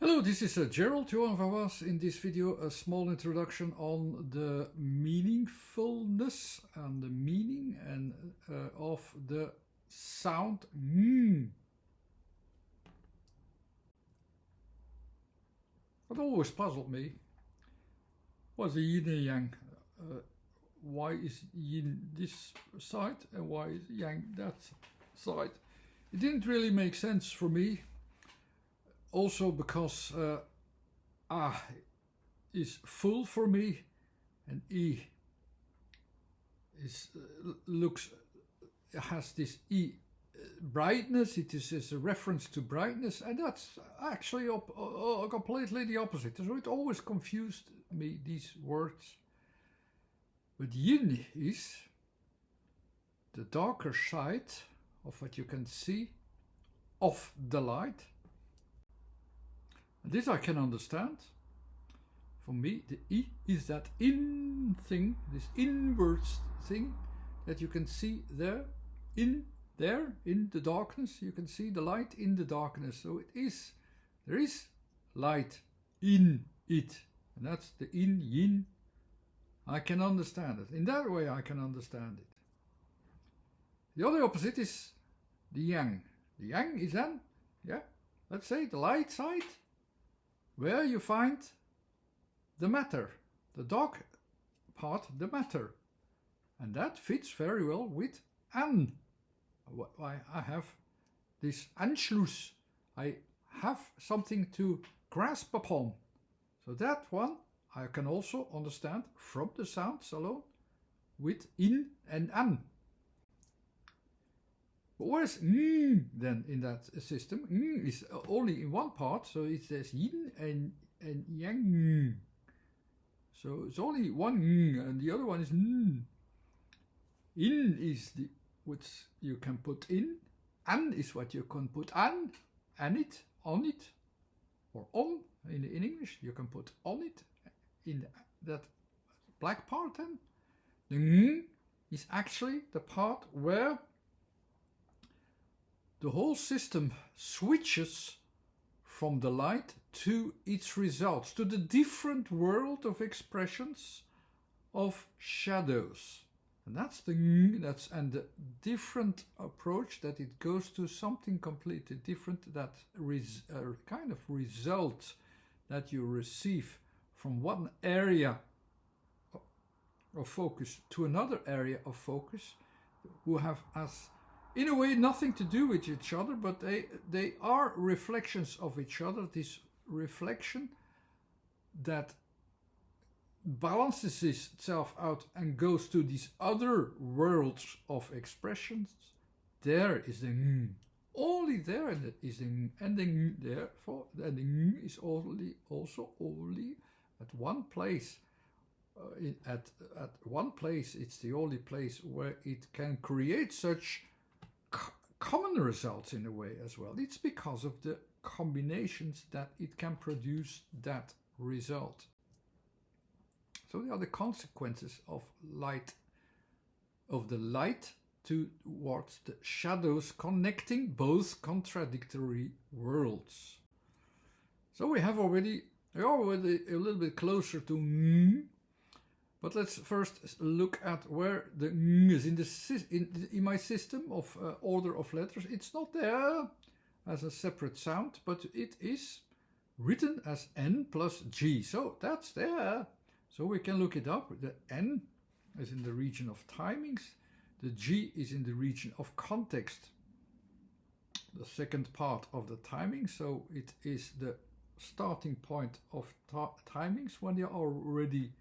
Hello, this is Gerald Johan van Was. In this video, a small introduction on the meaningfulness and the meaning and of the sound What always puzzled me was the yin and yang. Why is yin this side and why is yang that side? It didn't really make sense for me. Also because A is full for me and E is has this E brightness. It is a reference to brightness, and that's actually completely the opposite. So it always confused me, these words. But yin is the darker side of what you can see of the light. This I can understand. For me, the E is that in thing, this inwards thing that you can see there in the darkness. You can see the light in the darkness. So there is light in it. And that's the yin. I can understand it. In that way I can understand it. The other opposite is the yang. The yang is then, let's say the light side, where you find the matter, the dark part, the matter. And that fits very well with an. I have this Anschluss. I have something to grasp upon. So that one I can also understand from the sounds alone with in and an. But where's then in that system? Is only in one part, so it says yin and yang. So it's only one and the other one is In is what you can put in, an is what you can put an it, on it, or on in English. You can put on it in that black part. Then the is actually the part where the whole system switches from the light to its results, to the different world of expressions of shadows. And that's and the different approach that it goes to something completely different, that kind of result that you receive from one area of focus to another area of focus, who have as in a way nothing to do with each other, but they are reflections of each other. This reflection that balances itself out and goes to these other worlds of expressions. There is the only there is the and the therefore the is also only at one place. At one place, it's the only place where it can create such common results in a way as well. It's because of the combinations that it can produce that result. So they are the consequences of light, of the light towards the shadows, connecting both contradictory worlds. So we are already a little bit closer to but let's first look at where the is in my system of order of letters. It's not there as a separate sound, but it is written as N plus G. So that's there. So we can look it up. The N is in the region of timings. The G is in the region of context. The second part of the timing. So it is the starting point of timings when they are already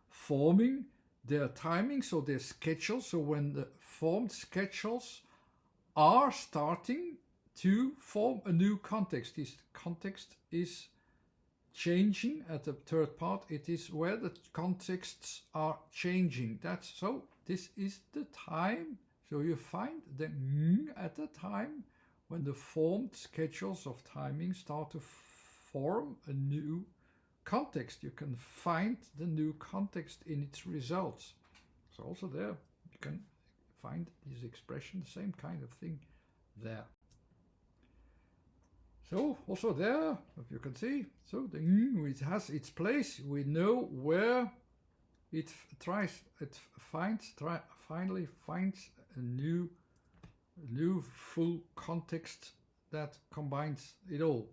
forming their timing, so their schedules. So when the formed schedules are starting to form a new context, this context is changing at the third part. It is where the contexts are changing. This is the time. So you find the at the time when the formed schedules of timing start to form a new context. You can find the new context in its results. So also there you can find this expression, the same kind of thing there. So also there, if you can see, so the it has its place. We know where it finally finds a new full context that combines it all.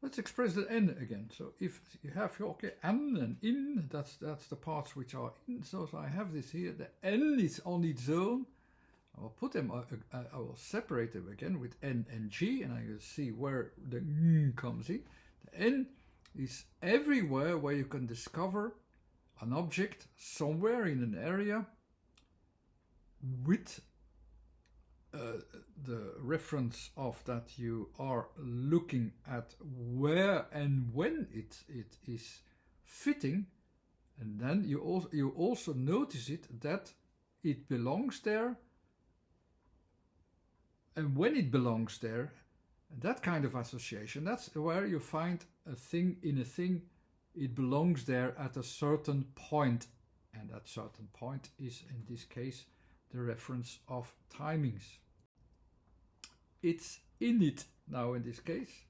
Let's express the n again. So if you have okay, n and in, that's the parts which are in. So I have this here. The n is on its own. I will put them. I will separate them again with n and g, and I will see where the n comes in. The n is everywhere where you can discover an object somewhere in an area with the reference of that you are looking at where and when it is fitting, and then you also notice it that it belongs there, and when it belongs there, that kind of association, that's where you find a thing in a thing. It belongs there at a certain point, and that certain point is in this case the reference of timings. It's in it now in this case,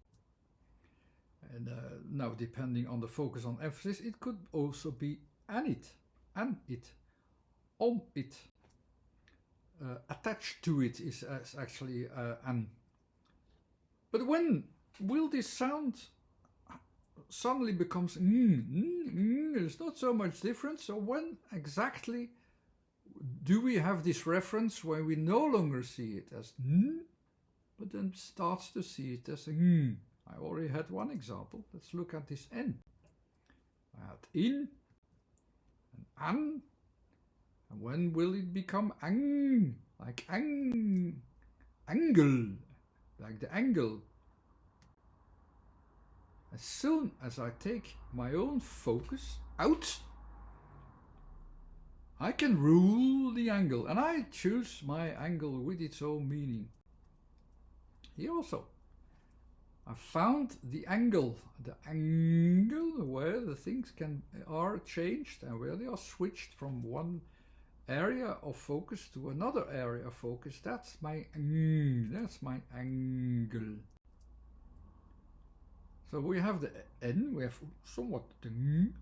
and now depending on the focus on emphasis, it could also be an it, on it, attached to it is actually an. But when will this sound suddenly becomes there's not so much difference? So when exactly do we have this reference when we no longer see it as but then starts to see it as a I already had one example. Let's look at this n. I had in and an, and when will it become ang, like angle, like the angle? As soon as I take my own focus out, I can rule the angle, and I choose my angle with its own meaning. Here also, I found the angle where the things are changed and where they are switched from one area of focus to another area of focus. That's my angle. So we have the n, we have somewhat the n,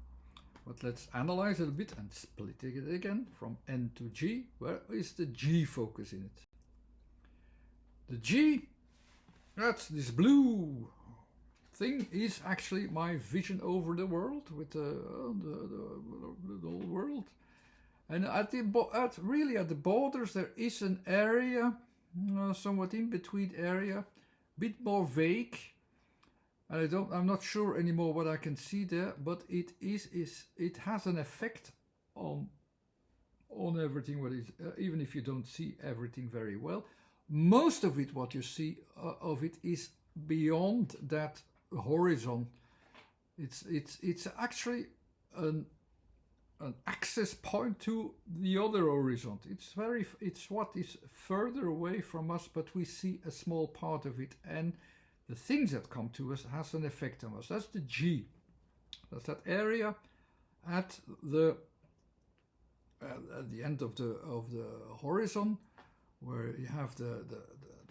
but let's analyze it a bit and split it again from n to g. Where is the g focus in it? The g, that's this blue thing, is actually my vision over the world, with the whole world. And at the borders there is an area, somewhat in between area, bit more vague. And I'm not sure anymore what I can see there, but it has an effect on everything. What is even if you don't see everything very well, most of it, what you see of it, is beyond that horizon. It's actually an access point to the other horizon. It's what is further away from us, but we see a small part of it, and the things that come to us has an effect on us. That's the G. That's that area at the end of the horizon, where you have the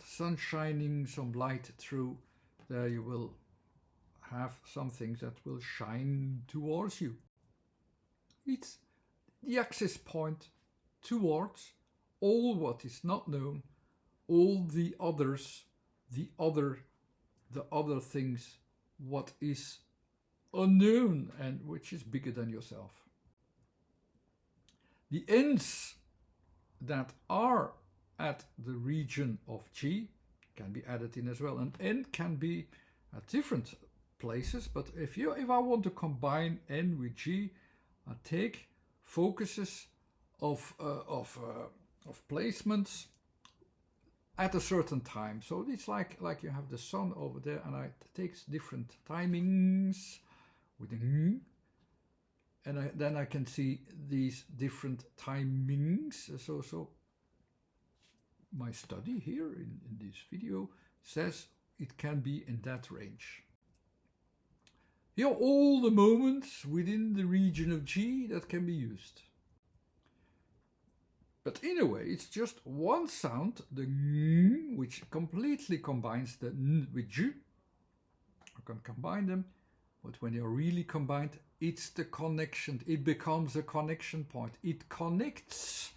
sun shining some light through. There you will have some things that will shine towards you. It's the access point towards all what is not known, all the others, the other things, what is unknown and which is bigger than yourself. The ends that are at the region of G can be added in as well, and n can be at different places. But if I want to combine n with G, I take focuses of placements at a certain time. So it's like you have the sun over there, and it takes different timings with the and then I can see these different timings. So my study here in this video says it can be in that range. Here are all the moments within the region of G that can be used. But in a way, it's just one sound, the ng, which completely combines the n with j. I can combine them, but when they're really combined, it's the connection. It becomes a connection point. It connects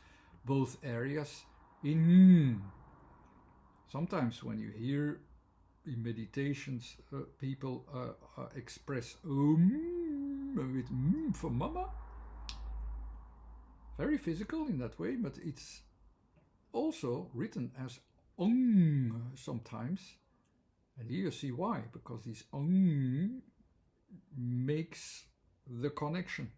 both areas in ng. Sometimes when you hear in meditations people express with for mama, very physical in that way, but it's also written as ong sometimes. And here you see why, because this ong makes the connection.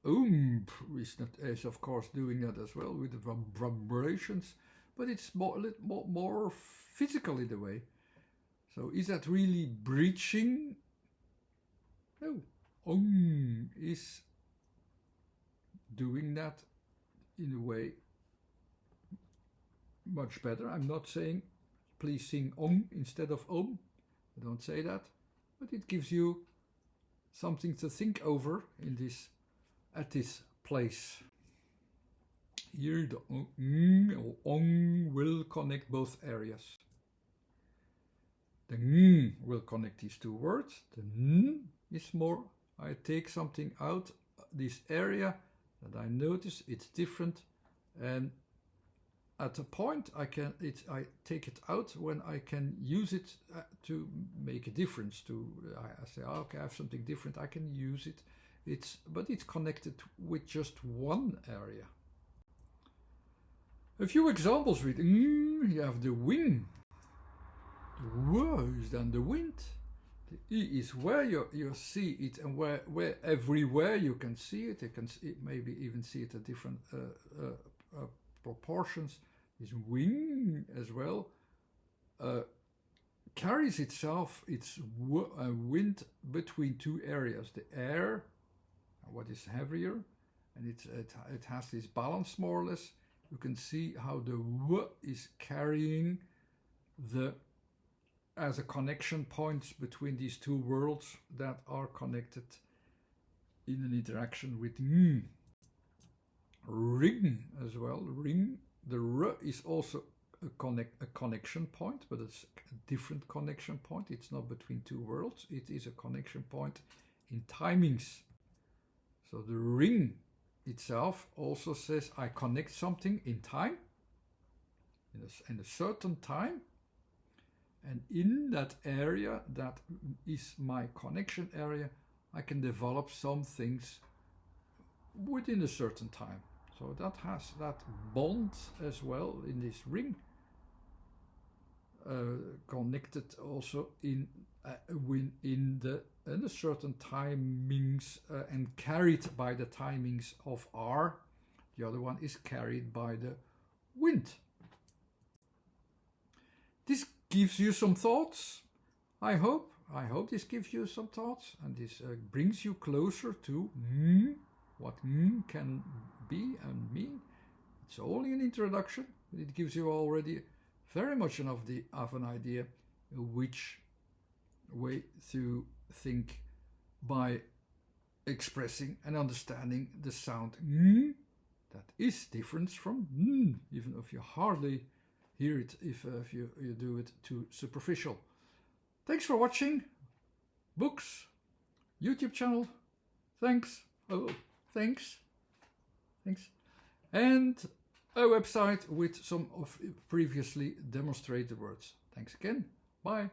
Is of course doing that as well with the vibrations, but it's a little more physical in a way. So is that really breaching? No, ong is doing that in a way much better. I'm not saying please sing ong instead of om. I don't say that, but it gives you something to think over in this at this place. Here the ong or ong will connect both areas. The ng will connect these two words. The n is more, I take something out this area that I notice it's different, and at a point I take it out when I can use it to make a difference. I say, okay, I have something different, I can use it. But it's connected with just one area. A few examples with you have the wing. The w is then the wind. The e is where you see it, and where everywhere you can see it. You can maybe even see it at different proportions. This wing as well carries itself its wind between two areas. The air, what is heavier, and it has this balance more or less. You can see how the w is carrying as a connection point between these two worlds that are connected in an interaction with ng. Ring as well. Ring. The r is also a connection point, but it's a different connection point. It's not between two worlds. It is a connection point in timings. So the ring itself also says I connect something in time, in a certain time, and in that area that is my connection area, I can develop some things within a certain time. So that has that bond as well in this ring, connected also in a certain timings and carried by the timings of R. The other one is carried by the wind. This gives you some thoughts, I hope. I hope this gives you some thoughts, and this brings you closer to what can be and mean. It's only an introduction, but it gives you already very much enough of an idea which way to think by expressing and understanding the sound that is different from even if you hardly hear it if you do it too superficial. Thanks for watching. Books, YouTube channel. Thanks. Oh, thanks. And a website with some of previously demonstrated words. Thanks again. Bye.